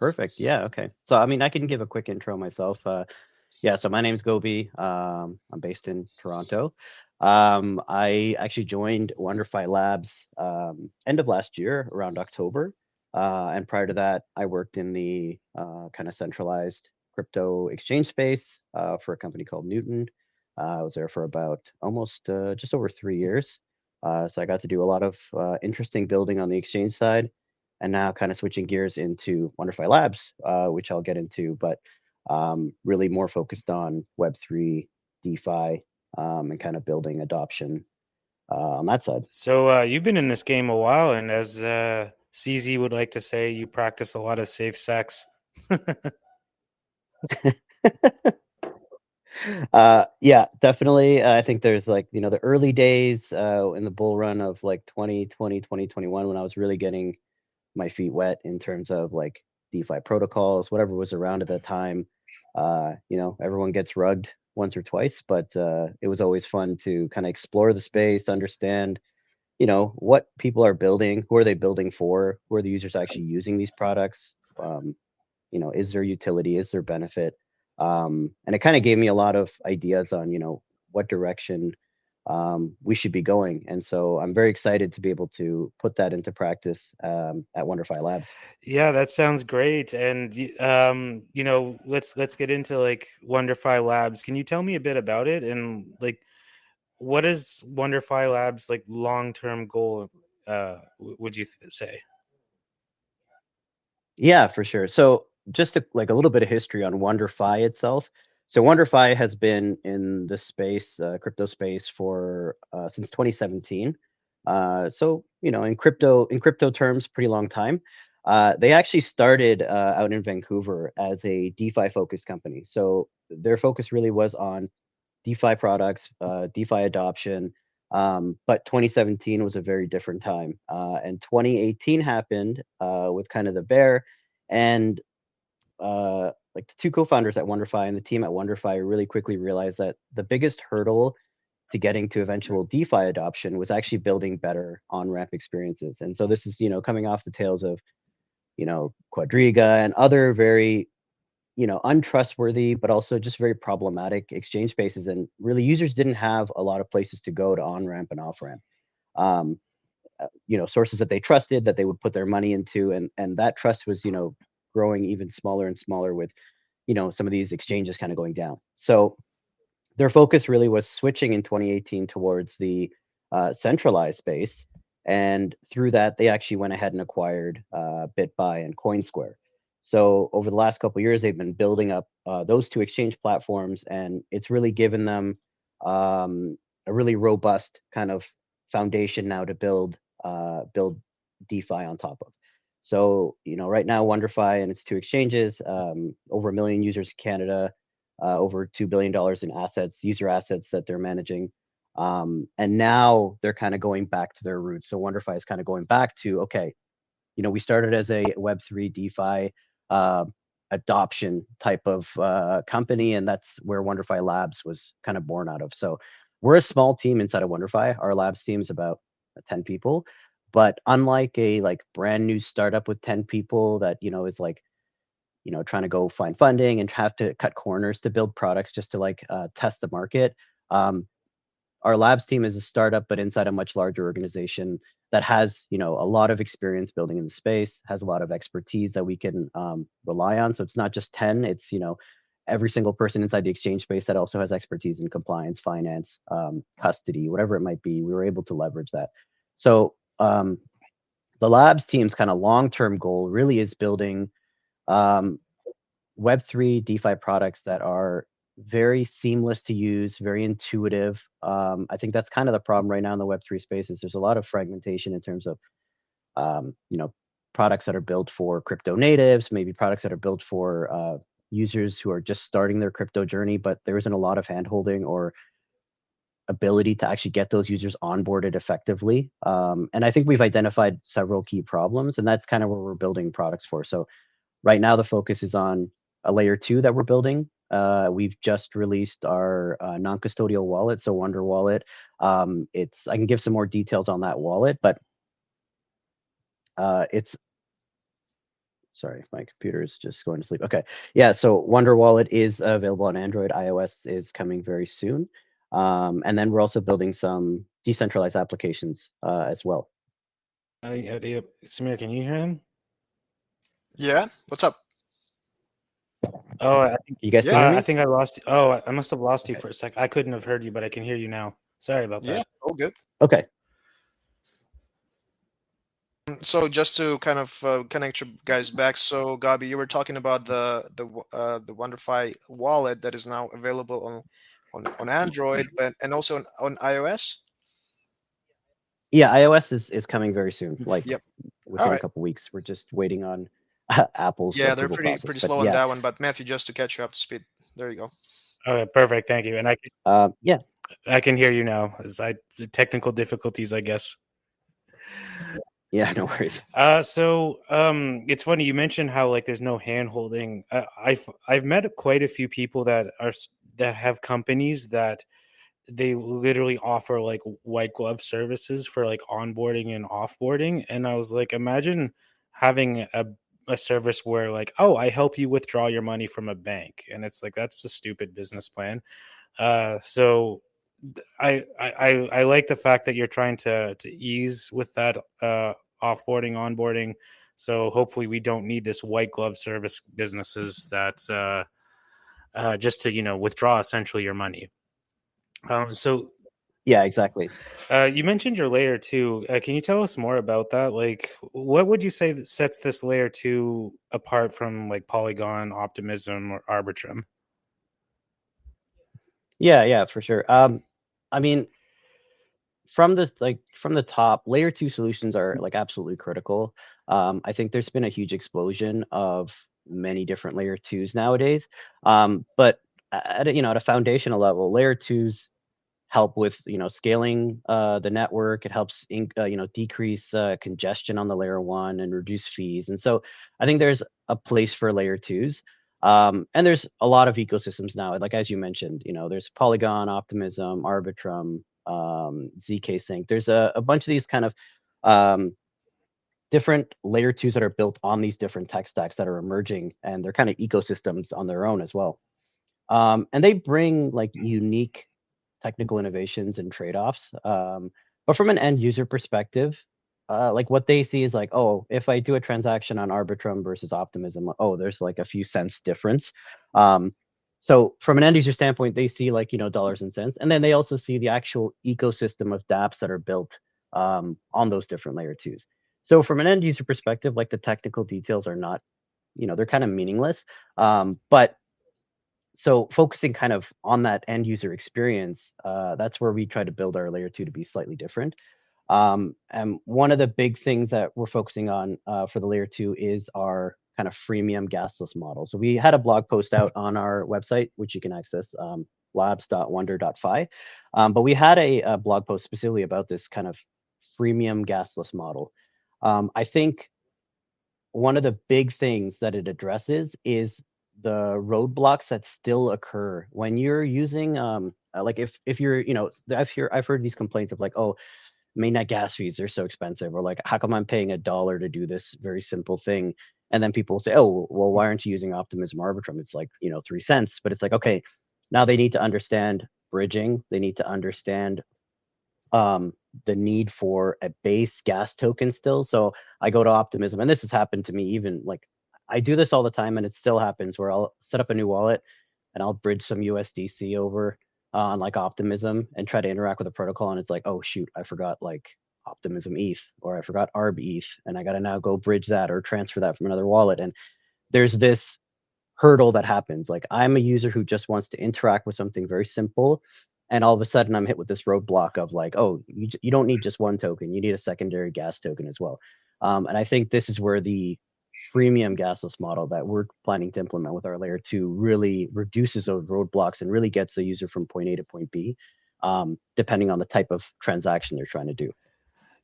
Perfect. Yeah. Okay. So, I mean, I can give a quick intro myself. Yeah. So my name's Gobi. I'm based in Toronto. I actually joined WonderFi Labs end of last year, around October. And prior to that, I worked in the kind of centralized crypto exchange space for a company called Newton. I was there for about almost just over 3 years. So I got to do a lot of interesting building on the exchange side, and now kind of switching gears into WonderFi Labs, which I'll get into, but really more focused on Web3, DeFi, and kind of building adoption on that side. So you've been in this game a while, and as CZ would like to say, you practice a lot of safe sex. Yeah, definitely. I think there's like, the early days in the bull run of like 2020, 2021, when I was really getting my feet wet in terms of like DeFi protocols, whatever was around at that time. Everyone gets rugged once or twice, but it was always fun to kind of explore the space, understand, what people are building, who are they building for, who are the users actually using these products, is there utility, is there benefit? And it kind of gave me a lot of ideas on, what direction we should be going. And so I'm very excited to be able to put that into practice at WonderFi Labs. Yeah, that sounds great. And let's get into like WonderFi Labs. Can you tell me a bit about it and like what is WonderFi Labs like long-term goal? Would you say? Yeah, for sure. So just like a little bit of history on WonderFi itself. So WonderFi has been in the space, crypto space, for since 2017. So in crypto terms, pretty long time. They actually started out in Vancouver as a DeFi focused company. So their focus really was on DeFi products, DeFi adoption. But 2017 was a very different time. And 2018 happened with kind of the bear. And like the two co-founders at WonderFi and the team at WonderFi really quickly realized that the biggest hurdle to getting to eventual DeFi adoption was actually building better on-ramp experiences. And so this is, coming off the tails of, Quadriga and other very untrustworthy, but also just very problematic exchange spaces. And really, users didn't have a lot of places to go to on ramp and off ramp. Um, Sources that they trusted that they would put their money into, and that trust was, growing even smaller and smaller with, some of these exchanges kind of going down. So their focus really was switching in 2018 towards the centralized space. And through that, they actually went ahead and acquired BitBuy and CoinSquare. So over the last couple of years, they've been building up those two exchange platforms, and it's really given them a really robust kind of foundation now to build DeFi on top of. So right now, WonderFi and its two exchanges, over 1 million users in Canada, over $2 billion in assets, user assets that they're managing. And now they're kind of going back to their roots. So WonderFi is kind of going back to, okay, we started as a Web3 DeFi adoption type of company, and that's where WonderFi Labs was kind of born out of. So we're a small team inside of WonderFi. Our labs team is about 10 people. But unlike a like brand new startup with 10 people that, is like, trying to go find funding and have to cut corners to build products just to like test the market. Our labs team is a startup, but inside a much larger organization that has, a lot of experience building in the space, has a lot of expertise that we can rely on. So it's not just 10, it's, every single person inside the exchange space that also has expertise in compliance, finance, custody, whatever it might be. We were able to leverage that. So the labs team's kind of long-term goal really is building Web3 DeFi products that are very seamless to use, very intuitive. I think that's kind of the problem right now in the Web3 space is there's a lot of fragmentation in terms of, um, you know, products that are built for crypto natives, maybe products that are built for users who are just starting their crypto journey, but there isn't a lot of handholding or ability to actually get those users onboarded effectively. And I think we've identified several key problems, and that's kind of where we're building products for. So right now, the focus is on a layer 2 that we're building. We've just released our non-custodial wallet, so WonderWallet. I can give some more details on that wallet, but it's Sorry, my computer is just going to sleep. Okay. Yeah, so WonderWallet is available on Android. iOS is coming very soon. And then we're also building some decentralized applications as well. Samir, can you hear him? Yeah, what's up? Oh, I think You guys still hear I me? think I lost you. Oh, I must have lost you Okay. for a sec. I couldn't have heard you, but I can hear you now. Sorry about Yeah, that. all good. Okay. So just to kind of connect you guys back, so Gabi, you were talking about the WonderFi wallet that is now available on Android, but and also on iOS. Yeah, iOS is coming very soon, like Yep. All within a right. couple weeks. We're just waiting on Apple's Yeah, they're approval pretty process. pretty But slow on yeah, that one. But Matthew, just to catch you up to speed, there you go. Okay, perfect. Thank you. And yeah, I can hear you now. As technical difficulties, I guess. yeah, no worries. It's funny you mentioned how like there's no hand holding. I've met quite a few people that have companies that they literally offer like white glove services for like onboarding and offboarding. And I was like, imagine having a service where like, oh, I help you withdraw your money from a bank, and it's like that's a stupid business plan. So I like the fact that you're trying to ease with that offboarding, onboarding. So hopefully we don't need this white glove service businesses that just to withdraw essentially your money. So Yeah, exactly. you mentioned your layer two. Can you tell us more about that? Like, what would you say that sets this layer two apart from like Polygon, Optimism, or Arbitrum? Yeah, for sure. I mean, from the top, layer two solutions are like absolutely critical. I think there's been a huge explosion of many different layer twos nowadays. But at a foundational level, layer twos help with scaling the network. It helps decrease congestion on the layer one and reduce fees. And so I think there's a place for layer twos. And there's a lot of ecosystems now, like as you mentioned, there's Polygon, Optimism, Arbitrum, ZK Sync. There's a bunch of these kind of um, different layer twos that are built on these different tech stacks that are emerging, and they're kind of ecosystems on their own as well. And they bring like unique technical innovations and trade-offs. But from an end user perspective, like what they see is like, oh, if I do a transaction on Arbitrum versus Optimism, oh, there's like a few cents difference. So from an end user standpoint, they see like, dollars and cents. And then they also see the actual ecosystem of dApps that are built on those different layer twos. So from an end user perspective, like the technical details are not, they're kind of meaningless. But so focusing kind of on that end user experience, that's where we try to build our layer two to be slightly different. And one of the big things that we're focusing on for the layer two is our kind of freemium gasless model. So we had a blog post out on our website, which you can access, labs.wonder.fi. But we had a blog post specifically about this kind of freemium gasless model. I think one of the big things that it addresses is the roadblocks that still occur when you're using like if you're I've heard these complaints of like, oh, mainnet gas fees are so expensive, or like how come I'm paying $1 to do this very simple thing, and then people say, oh well, why aren't you using Optimism Arbitrum? It's like 3 cents. But it's like, okay, now they need to understand bridging, they need to understand the need for a base gas token still. So I go to Optimism, and this has happened to me even like I do this all the time, and it still happens where I'll set up a new wallet and I'll bridge some USDC over on like Optimism and try to interact with the protocol, and it's like, oh shoot, I forgot like Optimism ETH, or I forgot ARB ETH, and I got to now go bridge that or transfer that from another wallet. And there's this hurdle that happens. Like I'm a user who just wants to interact with something very simple, and all of a sudden I'm hit with this roadblock of like, oh, you don't need just one token, you need a secondary gas token as well. And I think this is where the freemium gasless model that we're planning to implement with our layer two really reduces those roadblocks and really gets the user from point A to point B, depending on the type of transaction they're trying to do.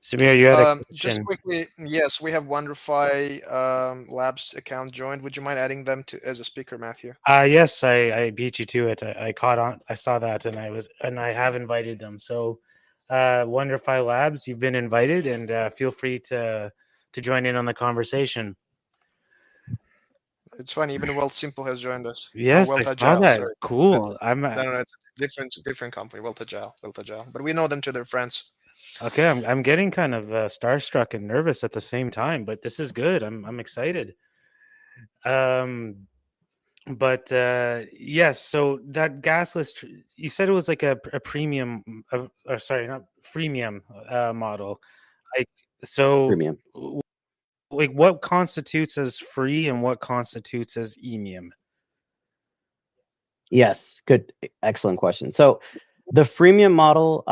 Samir, you had a Just question. quickly, yes, we have WonderFi Labs account joined. Would you mind adding them to as a speaker, Matthew? Yes, I beat you to it. I caught on. I saw that, and I have invited them. So, WonderFi Labs, you've been invited, and feel free to join in on the conversation. It's funny. Even Wealth Simple has joined us. Yes, I Wealth saw Agile. that. Sorry. Cool. I'm No, no, it's a different company. Wealth Agile. But we know them to their friends. okay. I'm getting kind of starstruck and nervous at the same time, but this is good. I'm excited. Um, but yes. So that gasless, you said it was like a premium, or sorry, not freemium model. Like so, Freemium. like what constitutes as free and what constitutes as emium? Yes, good, excellent question. So the freemium model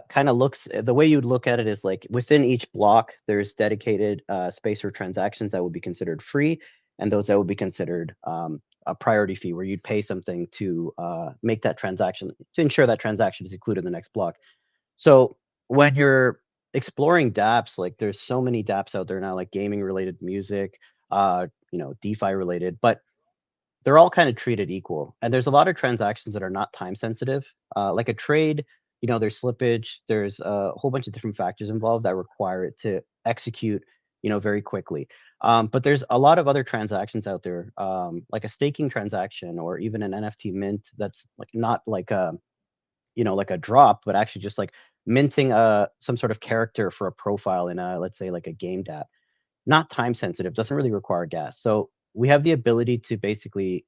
kind of looks, the way you'd look at it is like within each block, there's dedicated space or transactions that would be considered free, and those that would be considered a priority fee, where you'd pay something to make that transaction, to ensure that transaction is included in the next block. So when you're exploring dApps, like there's so many dApps out there now, like gaming related, music, DeFi related, but they're all kind of treated equal. And there's a lot of transactions that are not time sensitive. Like a trade, there's slippage, there's a whole bunch of different factors involved that require it to execute, very quickly. But there's a lot of other transactions out there, like a staking transaction or even an NFT mint that's like not like like a drop, but actually just like minting some sort of character for a profile in a, let's say, like a game dApp. Not time sensitive, doesn't really require gas. So we have the ability to basically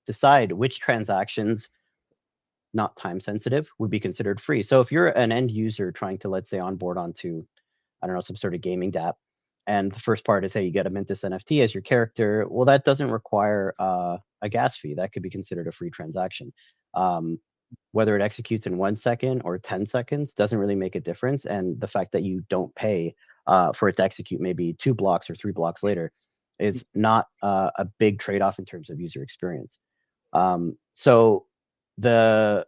decide which transactions, not time sensitive, would be considered free. So if you're an end user trying to, let's say, onboard onto, I don't know, some sort of gaming dApp, and the first part is, hey, you get to mint this NFT as your character. Well, that doesn't require a gas fee. That could be considered a free transaction. Whether it executes in 1 second or 10 seconds doesn't really make a difference. And the fact that you don't pay for it to execute maybe 2 blocks or 3 blocks later is not a big trade-off in terms of user experience. So the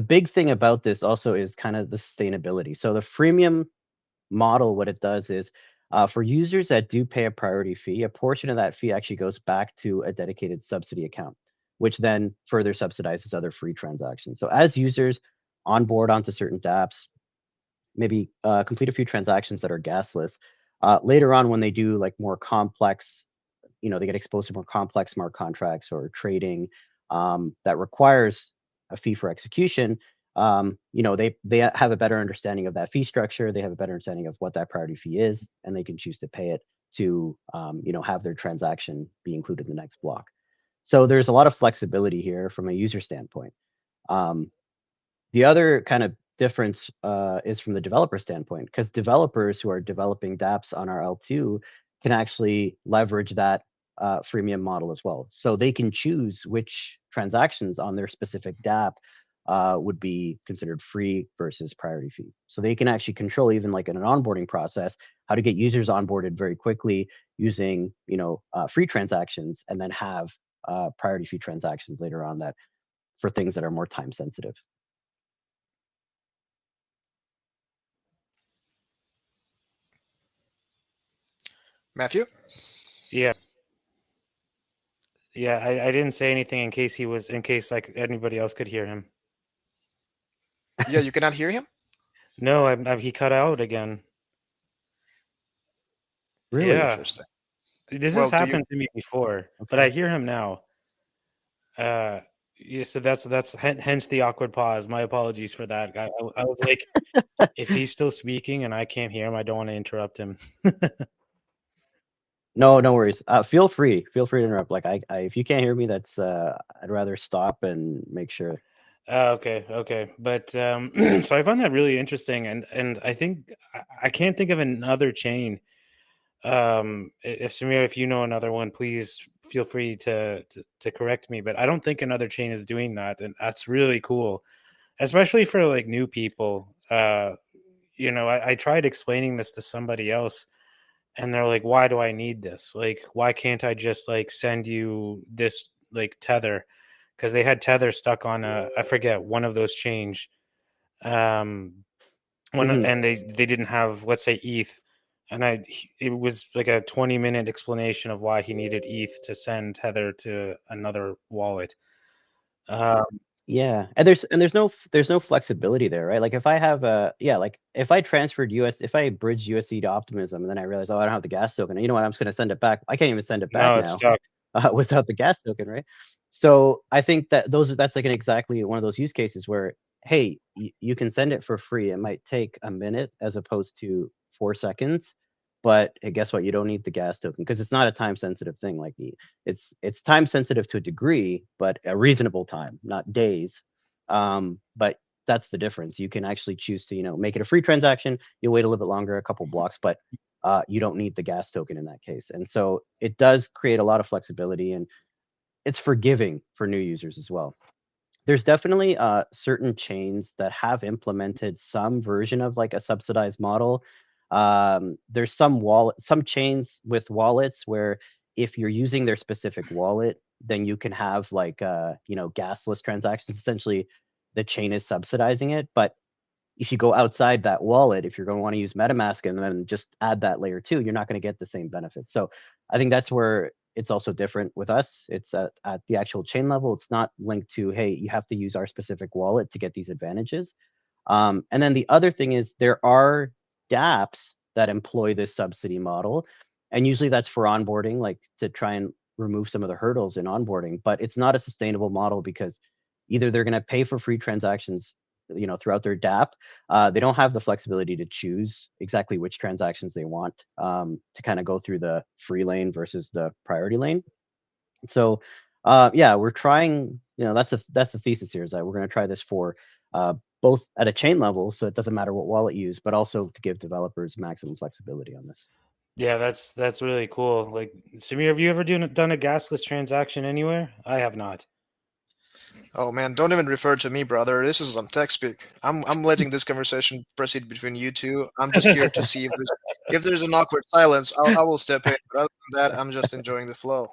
big thing about this also is kind of the sustainability. So the freemium model, what it does is for users that do pay a priority fee, a portion of that fee actually goes back to a dedicated subsidy account, which then further subsidizes other free transactions. So as users onboard onto certain dApps, maybe complete a few transactions that are gasless, later on when they do like more complex, they get exposed to more complex smart contracts or trading that requires a fee for execution. They have a better understanding of that fee structure. They have a better understanding of what that priority fee is, and they can choose to pay it to have their transaction be included in the next block. So there's a lot of flexibility here from a user standpoint. The other kind of difference is from the developer standpoint, because developers who are developing dApps on our L2 can actually leverage that freemium model as well. So they can choose which transactions on their specific dApp would be considered free versus priority fee. So they can actually control, even like in an onboarding process, how to get users onboarded very quickly using free transactions, and then have priority fee transactions later on that for things that are more time sensitive. Matthew? Yeah. Yeah, I didn't say anything in case like anybody else could hear him. Yeah, you cannot hear him? No, he cut out again. Really Yeah. Interesting. This Well, has happened to me before, but I hear him now. Yeah, so that's hence the awkward pause. My apologies for that. I was like, if he's still speaking and I can't hear him, I don't want to interrupt him. No, no worries. Feel free to interrupt. Like I if you can't hear me, that's I'd rather stop and make sure. Okay. But so I found that really interesting, and I think I can't think of another chain. If Samir, if you know another one, please feel free to correct me. But I don't think another chain is doing that, and that's really cool, especially for like new people. I tried explaining this to somebody else, and they're like, "Why do I need this? Like, why can't I just like send you this like tether?" Because they had tether stuck on I forget, one of those change. And they didn't have, let's say, ETH, and it was like a 20-minute explanation of why he needed ETH to send tether to another wallet. Yeah, and there's no flexibility there, right? Like if I have like if I transferred if I bridged USD to Optimism, and then I realize, oh, I don't have the gas token. You know what? I'm just going to send it back. I can't even send it back No, it's now. stuck. without the gas token, right? So I think that that's like an exactly one of those use cases where, hey, you can send it for free. It might take a minute as opposed to 4 seconds, but hey, guess what? You don't need the gas token because it's not a time sensitive thing. Like it's time sensitive to a degree, but a reasonable time, not days. But that's the difference. You can actually choose to, make it a free transaction. You'll wait a little bit longer, a couple blocks, but you don't need the gas token in that case. And so it does create a lot of flexibility, and it's forgiving for new users as well. There's definitely certain chains that have implemented some version of like a subsidized model. There's some chains with wallets where if you're using their specific wallet, then you can have like gasless transactions. Essentially, the chain is subsidizing it, but if you go outside that wallet, if you're going to want to use MetaMask and then just add that layer 2, you're not going to get the same benefits. So I think that's where it's also different with us. It's at the actual chain level. It's not linked to, hey, you have to use our specific wallet to get these advantages. And then the other thing is there are dApps that employ this subsidy model. And usually that's for onboarding, like to try and remove some of the hurdles in onboarding. But it's not a sustainable model because either they're going to pay for free transactions throughout their dApp. They don't have the flexibility to choose exactly which transactions they want to kind of go through the free lane versus the priority lane. So yeah, we're trying, that's the thesis here, is that we're going to try this for both at a chain level, so it doesn't matter what wallet you use, but also to give developers maximum flexibility on this. Yeah, that's really cool. Like, Samir, have you ever done a gasless transaction anywhere? I have not. Oh man, don't even refer to me, brother. This is some tech speak. I'm letting this conversation proceed between you two. I'm just here to see if there's an awkward silence. I will step in. But other than that, I'm just enjoying the flow.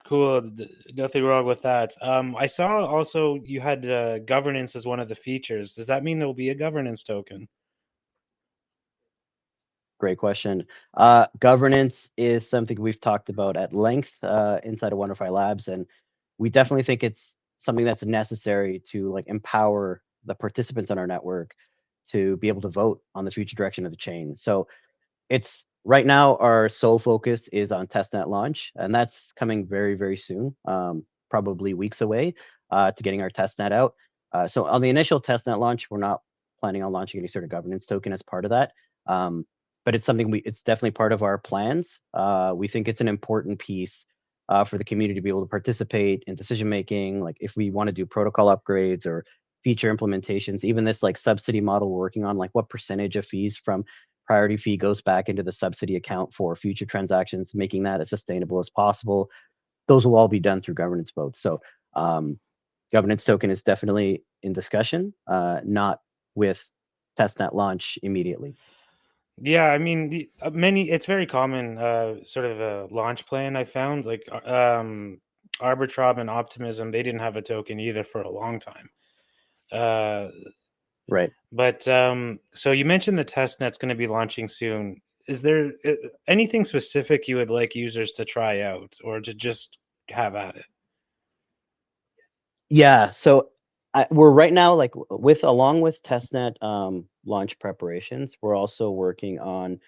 Cool. Nothing wrong with that. I saw also you had governance as one of the features. Does that mean there'll be a governance token? Great question. Governance is something we've talked about at length inside of WonderFi Labs, and we definitely think it's something that's necessary to like empower the participants on our network to be able to vote on the future direction of the chain. So it's right now our sole focus is on testnet launch, and that's coming very, very soon, probably weeks away to getting our testnet out. So on the initial testnet launch, we're not planning on launching any sort of governance token as part of that. But it's something it's definitely part of our plans. We think it's an important piece for the community to be able to participate in decision making. Like if we want to do protocol upgrades or feature implementations, even this like subsidy model we're working on, like what percentage of fees from priority fee goes back into the subsidy account for future transactions, making that as sustainable as possible. Those will all be done through governance votes. So governance token is definitely in discussion, not with testnet launch immediately. Yeah, I mean, it's very common sort of a launch plan. I found like Arbitrage and Optimism, they didn't have a token either for a long time. Right. But so you mentioned the testnet's going to be launching soon. Is there anything specific you would like users to try out or to just have at it? Yeah. So we're right now like along with testnet launch preparations, we're also working on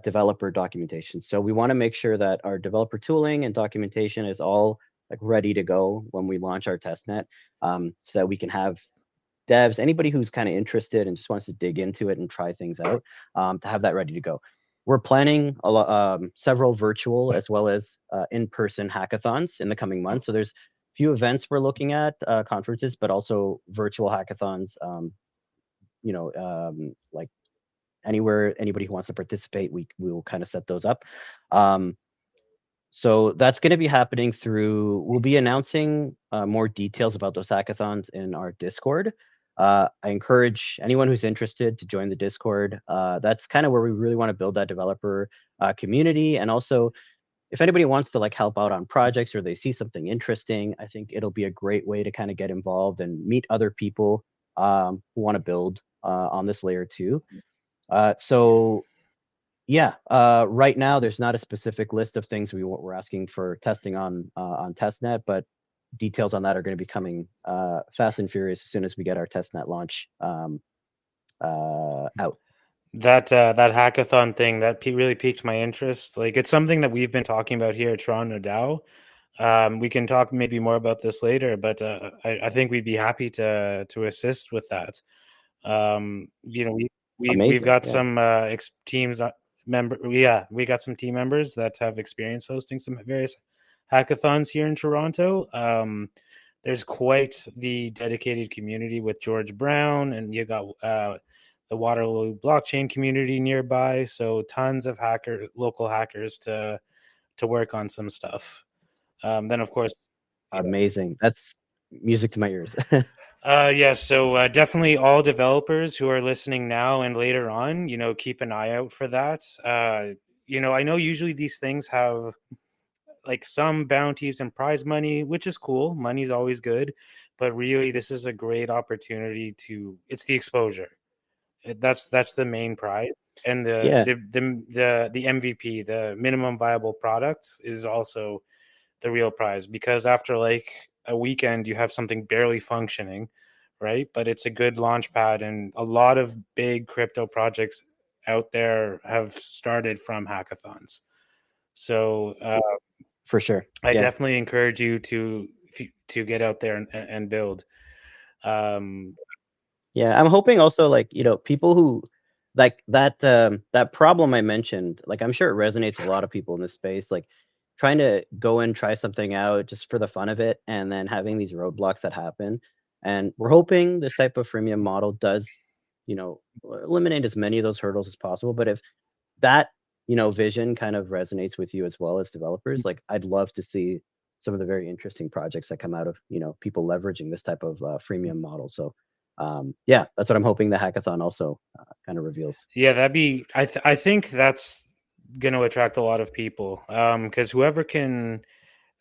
developer documentation. So we want to make sure that our developer tooling and documentation is all like ready to go when we launch our testnet, so that we can have devs, anybody who's kind of interested and just wants to dig into it and try things out, to have that ready to go. We're planning several virtual as well as in-person hackathons in the coming months. So there's a few events we're looking at, conferences, but also virtual hackathons. Like anywhere anybody who wants to participate, we will kind of set those up. So that's going to be happening we'll be announcing more details about those hackathons in our Discord. I encourage anyone who's interested to join the Discord. That's kind of where we really want to build that developer community. And also, if anybody wants to like help out on projects or they see something interesting, I think it'll be a great way to kind of get involved and meet other people who want to build on this layer too. So yeah, right now there's not a specific list of things we're asking for testing on testnet, but details on that are going to be coming fast and furious as soon as we get our testnet launch out. That hackathon thing that really piqued my interest. Like, it's something that we've been talking about here at Toronto DAO. We can talk maybe more about this later, but I think we'd be happy to assist with that. You know, we've Amazing. got Yeah. some teams we got some team members that have experience hosting some various hackathons here in Toronto. There's quite the dedicated community with George Brown, and you got the Waterloo blockchain community nearby. So tons of local hackers to work on some stuff. Then of course, Amazing. That's music to my ears. yeah, so definitely all developers who are listening now and later on, keep an eye out for that. I know usually these things have like some bounties and prize money, which is cool. Money's always good, but really this is a great opportunity it's the exposure. That's the main prize. And Yeah, the MVP, the minimum viable product, is also the real prize, because after like a weekend you have something barely functioning, right? But it's a good launch pad, and a lot of big crypto projects out there have started from hackathons. So for sure. I Yeah. definitely encourage you to get out there and build. Yeah, I'm hoping also, like, people who like that problem I mentioned, like, I'm sure it resonates with a lot of people in this space, like trying to go and try something out just for the fun of it, and then having these roadblocks that happen. And we're hoping this type of freemium model does, eliminate as many of those hurdles as possible. But if that, vision kind of resonates with you as well as developers, like, I'd love to see some of the very interesting projects that come out of, people leveraging this type of freemium model. So yeah, that's what I'm hoping the hackathon also kind of reveals. Yeah, that'd be. I think that's going to attract a lot of people, because whoever can,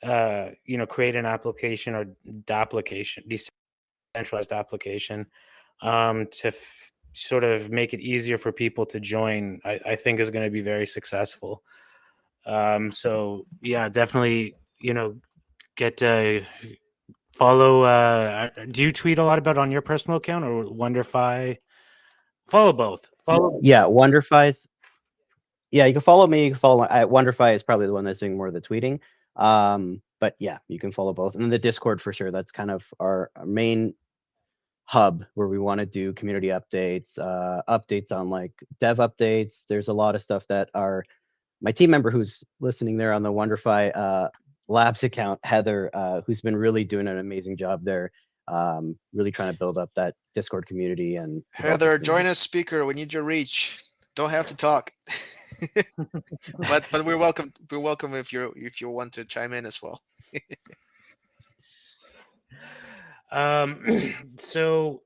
create an application or decentralized application, to sort of make it easier for people to join, I think is going to be very successful. So yeah, definitely, get to follow. Do you tweet a lot about on your personal account or WonderFi? Follow both. Follow. Yeah, WonderFi's. Yeah, you can follow me. You can follow WonderFi is probably the one that's doing more of the tweeting. But yeah, you can follow both, and then the Discord for sure. That's kind of our main hub where we want to do community updates, updates on like dev updates. There's a lot of stuff that my team member who's listening there on the WonderFi Labs account, Heather, who's been really doing an amazing job there, really trying to build up that Discord community and Heather, join us, speaker. We need your reach. Don't have to talk. but we're welcome. We're welcome if you want to chime in as well. So,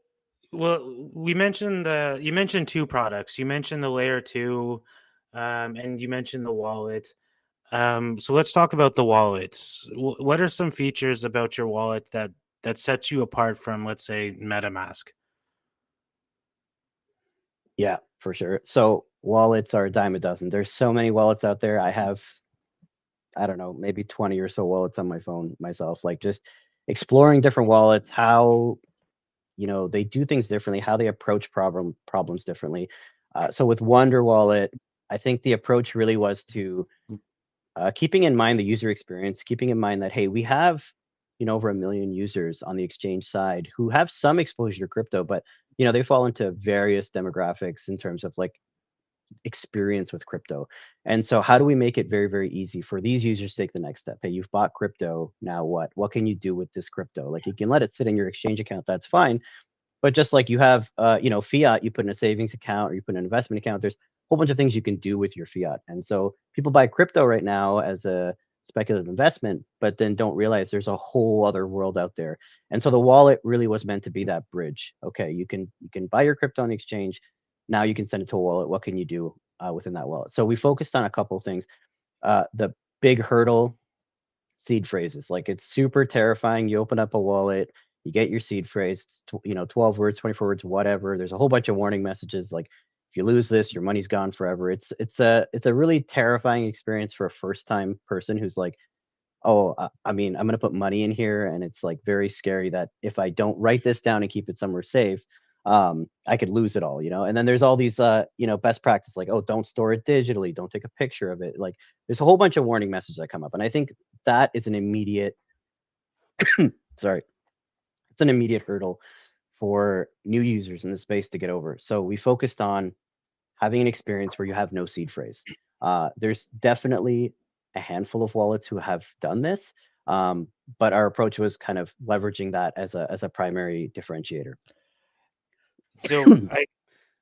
well, you mentioned two products. You mentioned the layer 2, and you mentioned the wallet. So let's talk about the wallets. What are some features about your wallet that sets you apart from, let's say, MetaMask? Yeah, for sure. So wallets are a dime a dozen. There's so many wallets out there. I have, I don't know, maybe 20 or so wallets on my phone myself, like just exploring different wallets, how, they do things differently, how they approach problems differently. So with WonderWallet, I think the approach really was to keeping in mind the user experience, keeping in mind that, hey, we have, over 1 million users on the exchange side who have some exposure to crypto, but they fall into various demographics in terms of like experience with crypto. And so how do we make it very, very easy for these users to take the next step? Hey, you've bought crypto. Now what? What can you do with this crypto? Like, you can let it sit in your exchange account. That's fine. But just like you have, fiat, you put in a savings account or you put in an investment account, there's a whole bunch of things you can do with your fiat. And so people buy crypto right now as a speculative investment, but then don't realize there's a whole other world out there. And so the wallet really was meant to be that bridge. Okay, you can buy your crypto on the exchange. Now you can send it to a wallet. What can you do within that wallet? So we focused on a couple of things. The big hurdle, seed phrases. Like, it's super terrifying. You open up a wallet, you get your seed phrase, it's 12 words, 24 words, whatever. There's a whole bunch of warning messages like, if you lose this, your money's gone forever. It's a really terrifying experience for a first time person who's like, oh, I mean, I'm going to put money in here, and it's like very scary that if I don't write this down and keep it somewhere safe, I could lose it all, and then there's all these best practices like, oh, don't store it digitally, don't take a picture of it. Like there's a whole bunch of warning messages that come up, and I think that is an immediate sorry, it's an immediate hurdle for new users in the space to get over. So we focused on having an experience where you have no seed phrase. There's definitely a handful of wallets who have done this, but our approach was kind of leveraging that as a primary differentiator. So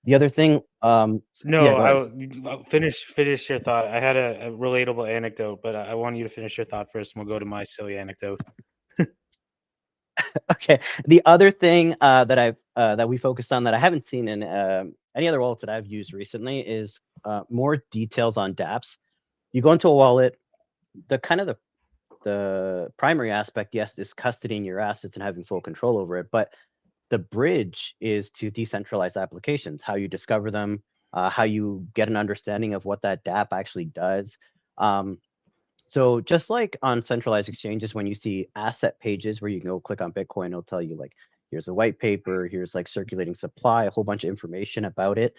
The other thing, yeah, go ahead. Finish your thought. I had a relatable anecdote, but I want you to finish your thought first, and we'll go to my silly anecdote. Okay. The other thing that we focused on that I haven't seen in any other wallets that I've used recently is more details on dApps. You go into a wallet, the primary aspect, yes, is custodying your assets and having full control over it, but the bridge is to decentralize applications, how you discover them, how you get an understanding of what that dApp actually does. So just like on centralized exchanges, when you see asset pages where you can go click on Bitcoin, it'll tell you like, here's a white paper, here's like circulating supply, a whole bunch of information about it.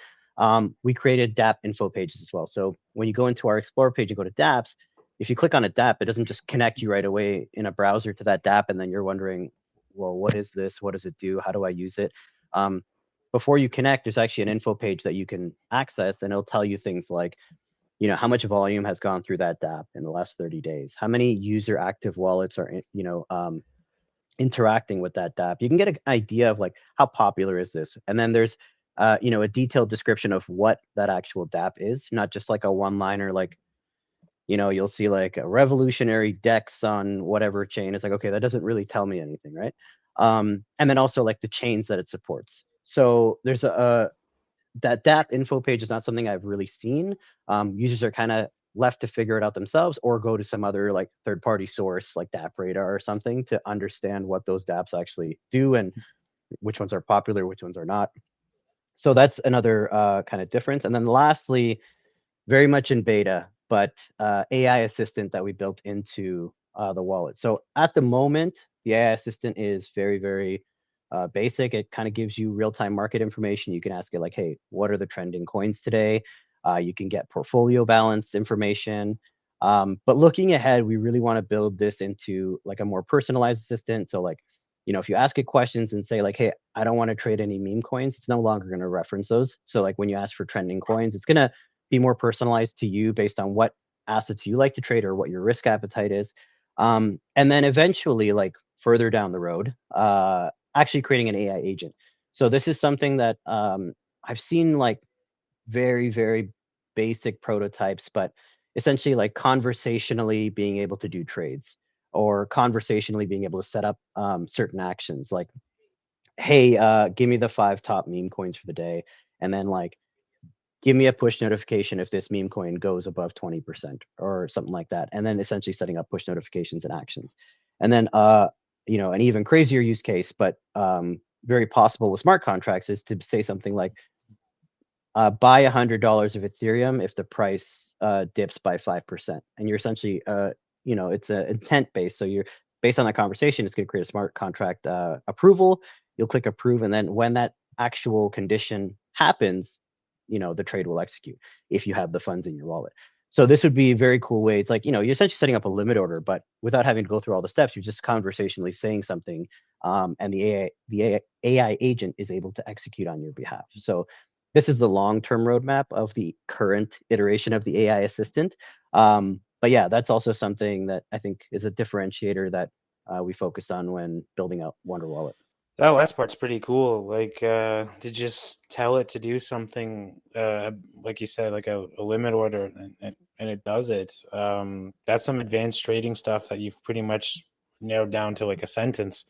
We created dApp info pages as well. So when you go into our Explore page and go to dApps, if you click on a dApp, it doesn't just connect you right away in a browser to that dApp, and then you're wondering, well, what is this? What does it do? How do I use it? Before you connect, there's actually an info page that you can access, and it'll tell you things like, how much volume has gone through that dApp in the last 30 days? How many user active wallets are, interacting with that dApp? You can get an idea of like, how popular is this? And then there's, a detailed description of what that actual dApp is, not just like a one-liner, like, you'll see like a revolutionary DEX on whatever chain. It's like, okay, that doesn't really tell me anything, right? And then also like the chains that it supports. So there's that dApp info page is not something I've really seen. Users are kind of left to figure it out themselves, or go to some other like third-party source like dApp Radar or something to understand what those dApps actually do and which ones are popular, which ones are not. So that's another kind of difference. And then lastly, very much in beta, but AI assistant that we built into the wallet. So at the moment, the AI assistant is very, very basic. It kind of gives you real-time market information. You can ask it like, hey, what are the trending coins today? You can get portfolio balance information. But looking ahead, we really want to build this into like a more personalized assistant. So like, if you ask it questions and say like, hey, I don't want to trade any meme coins, it's no longer going to reference those. So like when you ask for trending coins, it's going to be more personalized to you based on what assets you like to trade or what your risk appetite is. And then eventually, like further down the road, actually creating an AI agent. So this is something that I've seen like very, very basic prototypes, but essentially like conversationally being able to do trades, or conversationally being able to set up certain actions like, hey, give me the 5 top meme coins for the day. And then like, give me a push notification if this meme coin goes above 20% or something like that. And then essentially setting up push notifications and actions. And then, an even crazier use case, but very possible with smart contracts, is to say something like, buy $100 of Ethereum if the price dips by 5%. And you're essentially, it's an intent based. So you're based on that conversation, it's going to create a smart contract approval. You'll click approve. And then when that actual condition happens, the trade will execute if you have the funds in your wallet. So this would be a very cool way. It's like, you're essentially setting up a limit order, but without having to go through all the steps, you're just conversationally saying something, and the AI agent is able to execute on your behalf. So this is the long-term roadmap of the current iteration of the AI assistant. But yeah, that's also something that I think is a differentiator that we focus on when building out WonderWallet. That last part's pretty cool. Like to just tell it to do something, like you said, like a limit order, and it does it. That's some advanced trading stuff that you've pretty much narrowed down to like a sentence.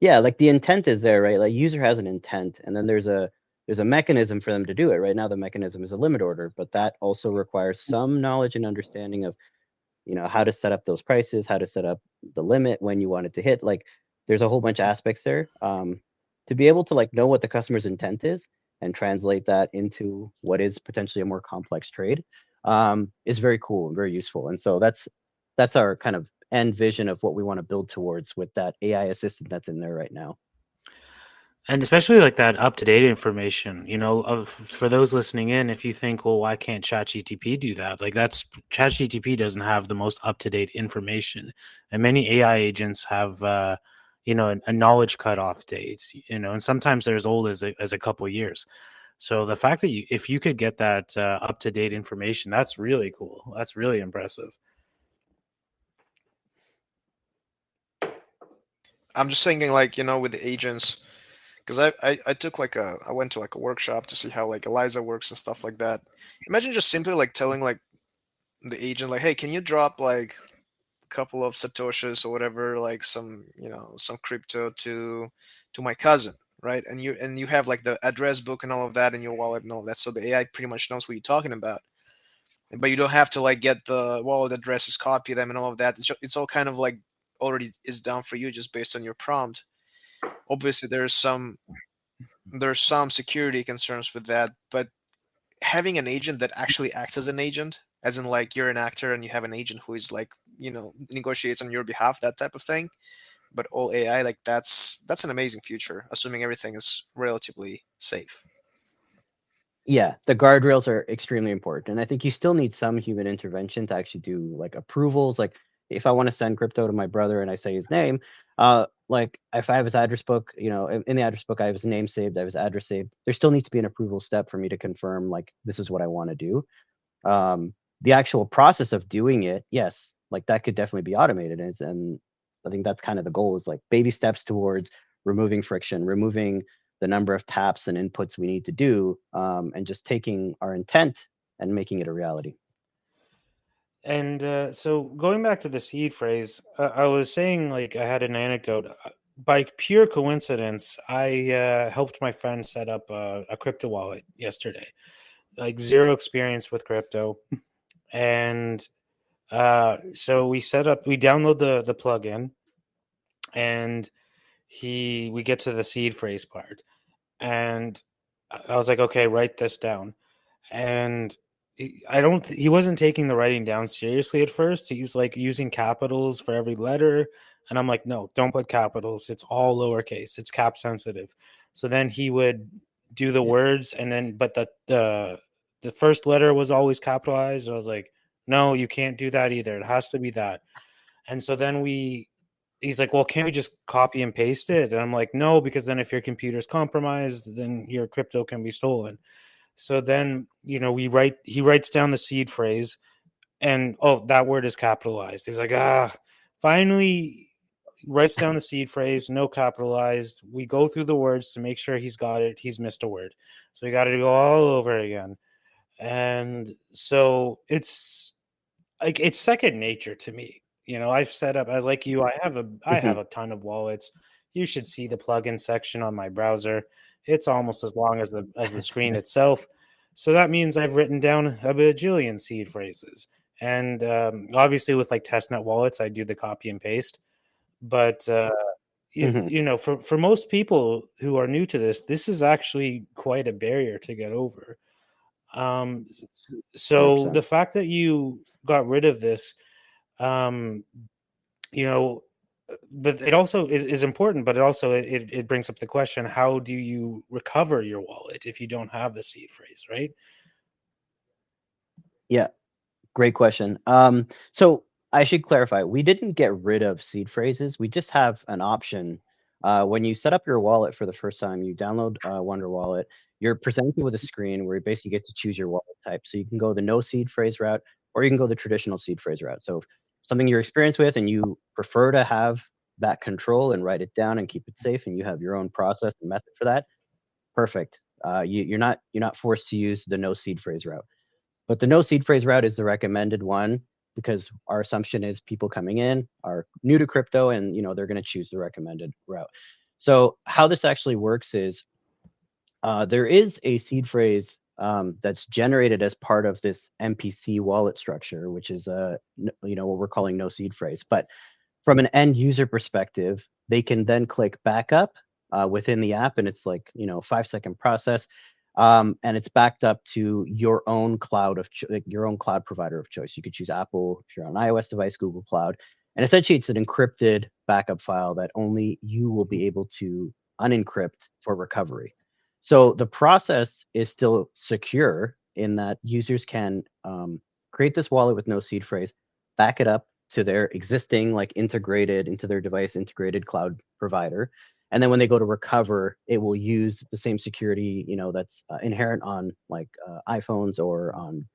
Yeah, like the intent is there, right? Like user has an intent, and then there's a mechanism for them to do it. Right now, the mechanism is a limit order, but that also requires some knowledge and understanding of, how to set up those prices, how to set up the limit when you want it to hit. Like there's a whole bunch of aspects there. To be able to like know what the customer's intent is and translate that into what is potentially a more complex trade is very cool and very useful. And so that's our kind of end vision of what we want to build towards with that AI assistant that's in there right now. And especially like that up-to-date information, for those listening in, if you think, well, why can't ChatGTP do that? Like that's ChatGTP doesn't have the most up-to-date information, and many AI agents have, a knowledge cutoff dates, and sometimes they're as old as a couple of years. So the fact that if you could get that up-to-date information, that's really cool. That's really impressive. I'm just thinking, like, with the agents, because I took I went to like a workshop to see how like Eliza works and stuff like that. Imagine just simply like telling like the agent, like, hey, can you drop like a couple of satoshis or whatever, like some crypto to my cousin, right? And you have like the address book and all of that in your wallet and all that, so the AI pretty much knows what you're talking about. But you don't have to like get the wallet addresses, copy them, and all of that. It's all kind of like already is done for you just based on your prompt. Obviously, there's some security concerns with that, but having an agent that actually acts as an agent, as in like you're an actor and you have an agent who is like negotiates on your behalf, that type of thing, but all AI, like that's an amazing future, assuming everything is relatively safe. Yeah, the guardrails are extremely important, and I think you still need some human intervention to actually do like approvals. Like if I want to send crypto to my brother and I say his name, like if I have his address book, in the address book I have his name saved, I have his address saved. There still needs to be an approval step for me to confirm like this is what I want to do. The actual process of doing it, yes, like that could definitely be automated, and I think that's kind of the goal, is like baby steps towards removing friction, removing the number of taps and inputs we need to do, and just taking our intent and making it a reality. And so going back to the seed phrase, I was saying, like, I had an anecdote. By pure coincidence, I helped my friend set up a crypto wallet yesterday. Like zero experience with crypto, and so we download the plugin, and we get to the seed phrase part, and I was like, okay, write this down. And he wasn't taking the writing down seriously at first. He's like using capitals for every letter, and I'm like, no, don't put capitals, it's all lowercase, it's cap sensitive. So then he would do the words, and then but the first letter was always capitalized. I was like, no, you can't do that either, it has to be that. And so then he's like, well, can't we just copy and paste it? And I'm like, no, because then if your computer's compromised, then your crypto can be stolen. So then, he writes down the seed phrase, and oh, that word is capitalized. He's like, finally writes down the seed phrase, no capitalized. We go through the words to make sure he's got it. He's missed a word. So we got to go all over again. And so it's like, it's second nature to me. I've set up, as like you, I have a ton of wallets. You should see the plugin section on my browser. It's almost as long as the screen itself. So that means I've written down a bajillion seed phrases. And obviously with like testnet wallets, I do the copy and paste. But for most people who are new to this is actually quite a barrier to get over. So 100%. the fact that you got rid of this, um, but it also is important, but it brings up the question, how do you recover your wallet if you don't have the seed phrase, right? Yeah, great question. So I should clarify, we didn't get rid of seed phrases. We just have an option. When you set up your wallet for the first time, you download WonderWallet, you're presented with a screen where you basically get to choose your wallet type. So you can go the no seed phrase route, or you can go the traditional seed phrase route. So if something you're experienced with and you prefer to have that control and write it down and keep it safe, and you have your own process and method for that, perfect. You're not forced to use the no seed phrase route. But the no seed phrase route is the recommended one, because our assumption is people coming in are new to crypto, and they're going to choose the recommended route. So how this actually works is there is a seed phrase that's generated as part of this MPC wallet structure, which is what we're calling no seed phrase. But from an end user perspective, they can then click backup within the app, and it's like 5-second process. And it's backed up to your own cloud your own cloud provider of choice. You could choose Apple if you're on an iOS device, Google Cloud, And essentially, it's an encrypted backup file that only you will be able to unencrypt for recovery. So the process is still secure in that users can create this wallet with no seed phrase, back it up to their existing, like integrated into their device, integrated cloud provider. And then when they go to recover, it will use the same security, that's inherent on like iPhones or on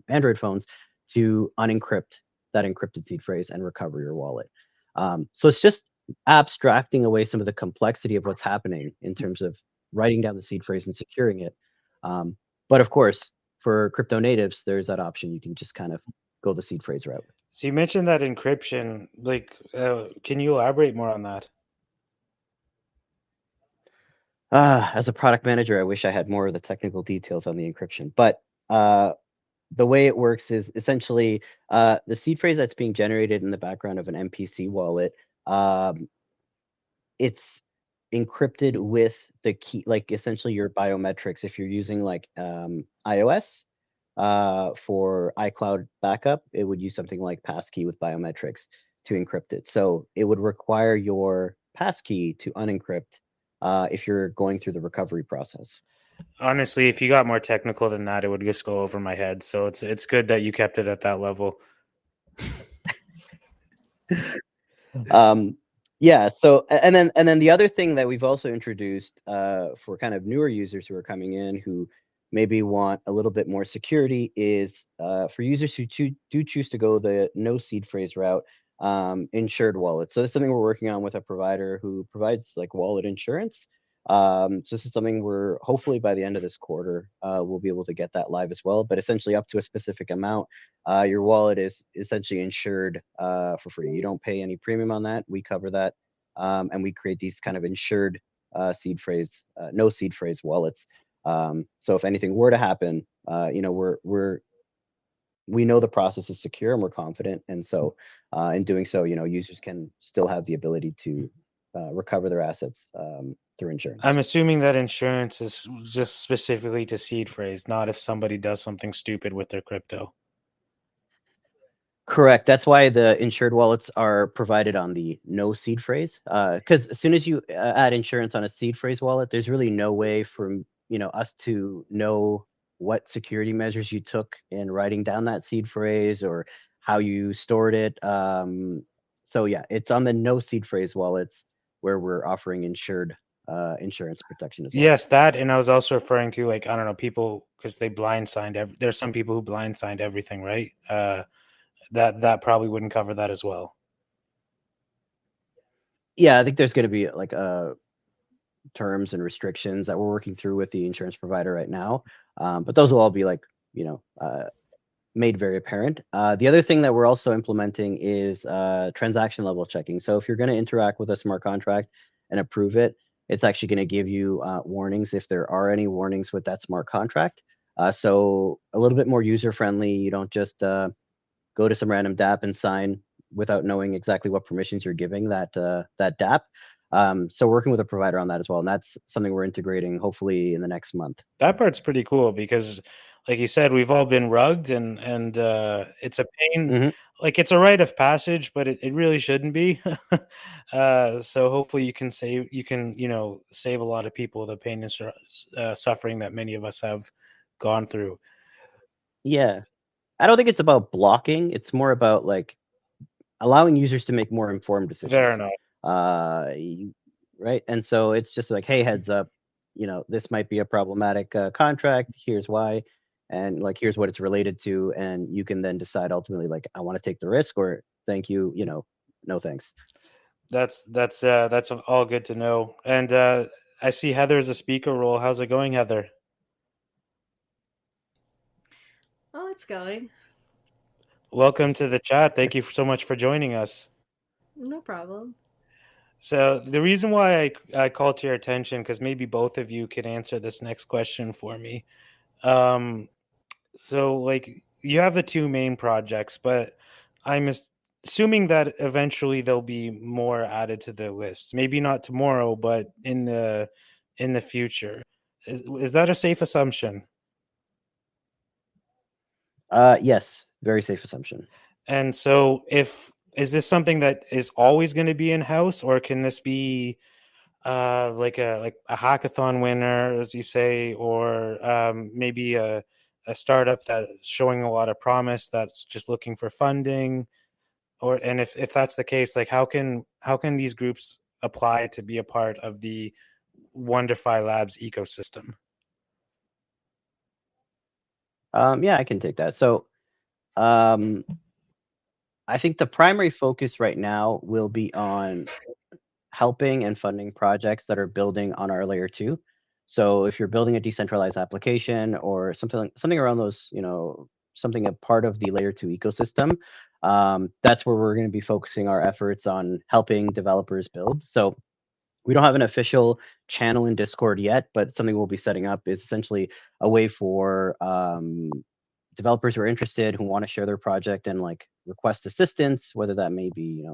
Android phones to unencrypt that encrypted seed phrase and recover your wallet. So it's just abstracting away some of the complexity of what's happening in terms of writing down the seed phrase and securing it. But of course, for crypto natives, there's that option. You can just kind of go the seed phrase route. So you mentioned that encryption. Like, can you elaborate more on that? As a product manager, I wish I had more of the technical details on the encryption. But the way it works is essentially the seed phrase that's being generated in the background of an MPC wallet. It's encrypted with the key, like essentially your biometrics. If you're using like iOS for iCloud backup, it would use something like passkey with biometrics to encrypt it. So it would require your passkey to unencrypt if you're going through the recovery process. Honestly, if you got more technical than that, it would just go over my head. So it's good that you kept it at that level. Yeah. So and then the other thing that we've also introduced for kind of newer users who are coming in who maybe want a little bit more security is for users who do choose to go the no seed phrase route, insured wallets. So this is something we're working on with a provider who provides like wallet insurance. So this is something we're hopefully by the end of this quarter we'll be able to get that live as well. But essentially up to a specific amount, your wallet is essentially insured for free. You don't pay any premium on that. We cover that, and we create these kind of insured seed phrase, no seed phrase wallets. So if anything were to happen, we know the process is secure and we're confident, and so in doing so, users can still have the ability to recover their assets through insurance. I'm assuming that insurance is just specifically to seed phrase, not if somebody does something stupid with their crypto. Correct. That's why the insured wallets are provided on the no seed phrase. Because as soon as you add insurance on a seed phrase wallet, there's really no way for us to know what security measures you took in writing down that seed phrase or how you stored it. So yeah, it's on the no seed phrase wallets where we're offering insured insurance protection as well. Yes, that, and I was also referring to, like, I don't know, people, because they blind signed. There's some people who blind signed everything, right? That probably wouldn't cover that as well. Yeah, I think there's going to be like terms and restrictions that we're working through with the insurance provider right now, but those will all be like made very apparent. The other thing that we're also implementing is transaction level checking. So if you're going to interact with a smart contract and approve it, it's actually going to give you warnings if there are any warnings with that smart contract. So a little bit more user friendly. You don't just go to some random DApp and sign without knowing exactly what permissions you're giving that DApp. So working with a provider on that as well, and that's something we're integrating hopefully in the next month. That part's pretty cool because, like you said, we've all been rugged, and it's a pain. Mm-hmm. Like, it's a rite of passage, but it really shouldn't be. So hopefully you can save a lot of people the pain and suffering that many of us have gone through. Yeah, I don't think it's about blocking. It's more about like allowing users to make more informed decisions. Fair enough. Right. And so it's just like, hey, heads up, this might be a problematic contract. Here's why. And like, here's what it's related to. And you can then decide ultimately, like, I want to take the risk or thank you, no thanks. That's all good to know. And I see Heather's a speaker role. How's it going, Heather? Oh, it's going. Welcome to the chat. Thank you so much for joining us. No problem. So the reason why I called to your attention, because maybe both of you could answer this next question for me. So like, you have the two main projects, but I'm assuming that eventually there'll be more added to the list. Maybe not tomorrow, but in the future. Is that a safe assumption? Yes, very safe assumption. And so if is this something that is always going to be in house, or can this be like a hackathon winner, as you say, or maybe a startup that's showing a lot of promise that's just looking for funding? Or and if that's the case, like how can these groups apply to be a part of the WonderFi Labs ecosystem? Yeah, I can take that. So um, I think the primary focus right now will be on helping and funding projects that are building on our layer two. So if you're building a decentralized application or something around those, something a part of the layer two ecosystem, that's where we're going to be focusing our efforts on helping developers build. So we don't have an official channel in Discord yet, but something we'll be setting up is essentially a way for developers who are interested, who want to share their project and like request assistance, whether that may be,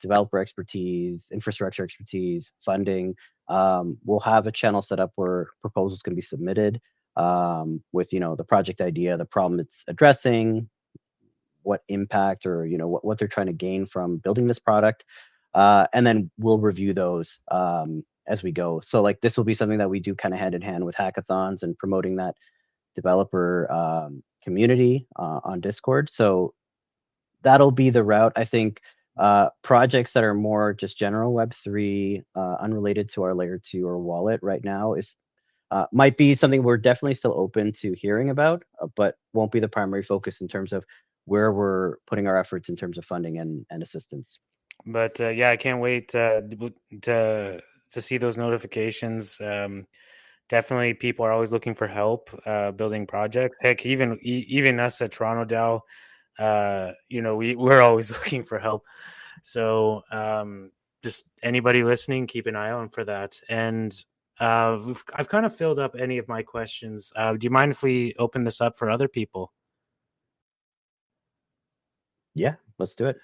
developer expertise, infrastructure expertise, funding. We'll have a channel set up where proposals can be submitted with, the project idea, the problem it's addressing, what impact or what they're trying to gain from building this product, and then we'll review those as we go. So like this will be something that we do kind of hand in hand with hackathons and promoting that developer community on Discord. So that'll be the route. I think projects that are more just general Web3, unrelated to our layer 2 or wallet right now is might be something we're definitely still open to hearing about, but won't be the primary focus in terms of where we're putting our efforts in terms of funding and assistance. But yeah, I can't wait to see those notifications. Definitely, people are always looking for help building projects. Heck, even us at Toronto DAO, we're always looking for help. So just anybody listening, keep an eye out for that. And I've kind of filled up any of my questions. Do you mind if we open this up for other people? Yeah, let's do it.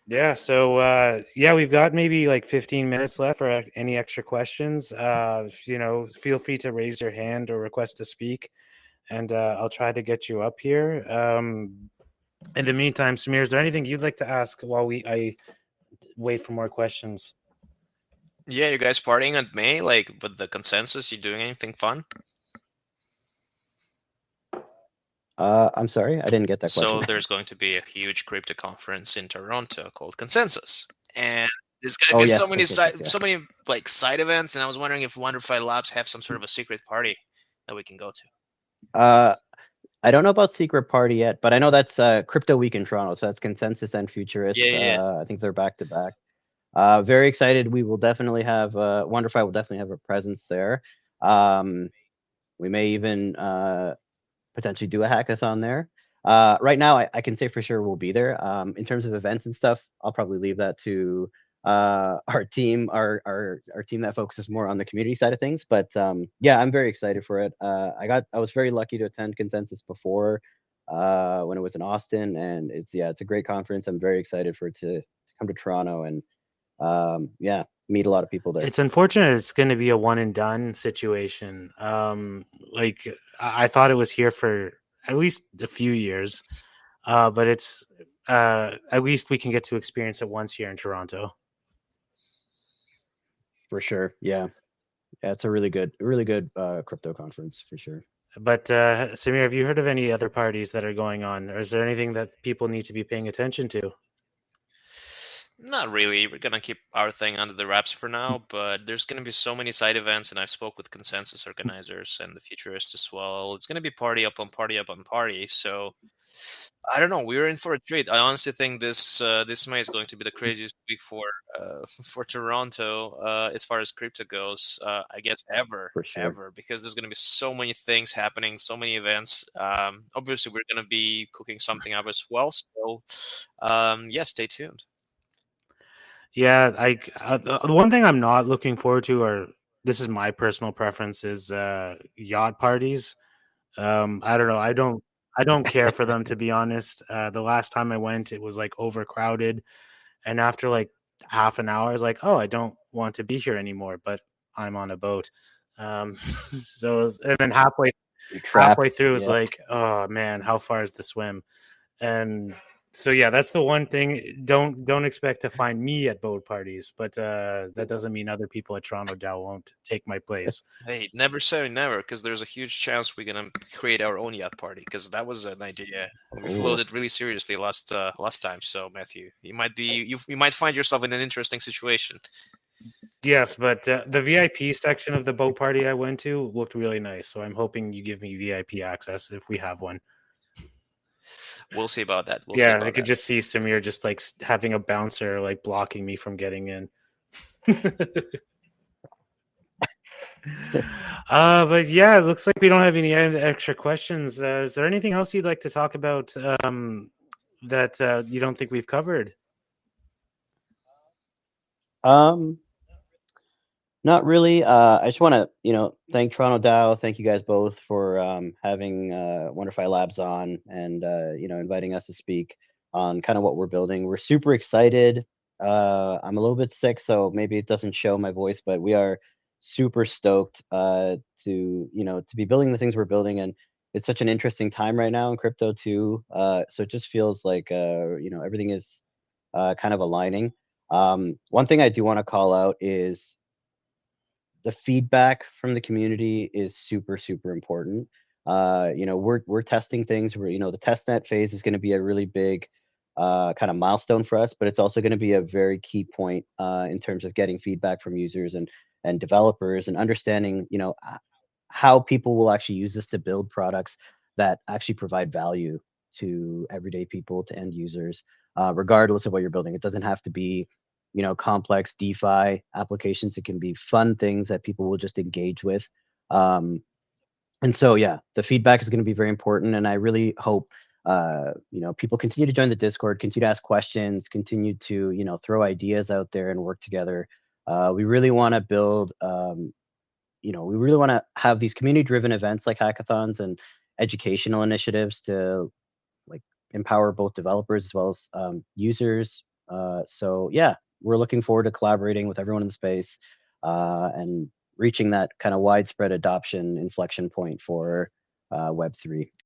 Yeah, so we've got maybe like 15 minutes left for any extra questions. Feel free to raise your hand or request to speak, and I'll try to get you up here. In the meantime, Samir, is there anything you'd like to ask while I wait for more questions? Yeah, you guys partying at May, like with the consensus? You doing anything fun? I'm sorry, I didn't get that question. So there's going to be a huge crypto conference in Toronto called Consensus, and there's going to Oh be yes, so many consensus, yeah. so many like side events. And I was wondering if WonderFi Labs have some sort of a secret party that we can go to. I don't know about Secret Party yet, but I know that's Crypto Week in Toronto. So that's Consensus and Futurist. Yeah. I think they're back to back. Very excited. We will definitely have WonderFi will definitely have a presence there. We may even potentially do a hackathon there. Right now, I can say for sure we'll be there. In terms of events and stuff, I'll probably leave that to our team, our team that focuses more on the community side of things. But yeah, I'm very excited for it. I was very lucky to attend Consensus before when it was in Austin, and it's a great conference. I'm very excited for it to come to Toronto and meet a lot of people there. It's unfortunate it's going to be a one and done situation. Like I thought it was here for at least a few years, but it's at least we can get to experience it once here in Toronto. For sure, yeah, it's a really good crypto conference for sure. But Samir, have you heard of any other parties that are going on, or is there anything that people need to be paying attention to? Not really. We're gonna keep our thing under the wraps for now, but there's gonna be so many side events, and I've spoke with consensus organizers and the futurists as well. It's gonna be party up on party up on party. So I don't know. We're in for a treat. I honestly think this May is going to be the craziest week for for Toronto as far as crypto goes. I guess For sure. ever, because there's going to be so many things happening, so many events. Obviously, we're going to be cooking something up as well. So yeah, stay tuned. Yeah, the one thing I'm not looking forward to, or this is my personal preference, is yacht parties. I don't know. I don't care for them, to be honest. The last time I went, it was like overcrowded, and after like half an hour, I was like, oh, I don't want to be here anymore. But I'm on a boat. And then halfway through, it was like, oh man, how far is the swim? And So yeah, that's the one thing. Don't expect to find me at boat parties, but that doesn't mean other people at Toronto DAO won't take my place. Hey, never say never, because there's a huge chance we're gonna create our own yacht party. Because that was an idea we floated really seriously last time. So Matthew, you might find yourself in an interesting situation. Yes, but the VIP section of the boat party I went to looked really nice. So I'm hoping you give me VIP access if we have one. We'll see about that. We'll see Yeah, about I could that. just see Samir just like having a bouncer like blocking me from getting in. But yeah, it looks like we don't have any extra questions. Is there anything else you'd like to talk about that you don't think we've covered? Not really. I just want to, thank Toronto DAO. Thank you guys both for having WonderFi Labs on and inviting us to speak on kind of what we're building. We're super excited. I'm a little bit sick, so maybe it doesn't show my voice, but we are super stoked to be building the things we're building, and it's such an interesting time right now in crypto too. So it just feels like everything is kind of aligning. One thing I do want to call out is the feedback from the community is super, super important. We're testing things. The testnet phase is going to be a really big kind of milestone for us, but it's also going to be a very key point in terms of getting feedback from users and developers and understanding, how people will actually use this to build products that actually provide value to everyday people, to end users, regardless of what you're building. It doesn't have to be complex DeFi applications. It can be fun things that people will just engage with. And so, yeah, the feedback is going to be very important. And I really hope, people continue to join the Discord, continue to ask questions, continue to, throw ideas out there and work together. We really want to build, we really want to have these community-driven events like hackathons and educational initiatives to like empower both developers as well as users. So yeah, we're looking forward to collaborating with everyone in the space and reaching that kind of widespread adoption inflection point for Web3.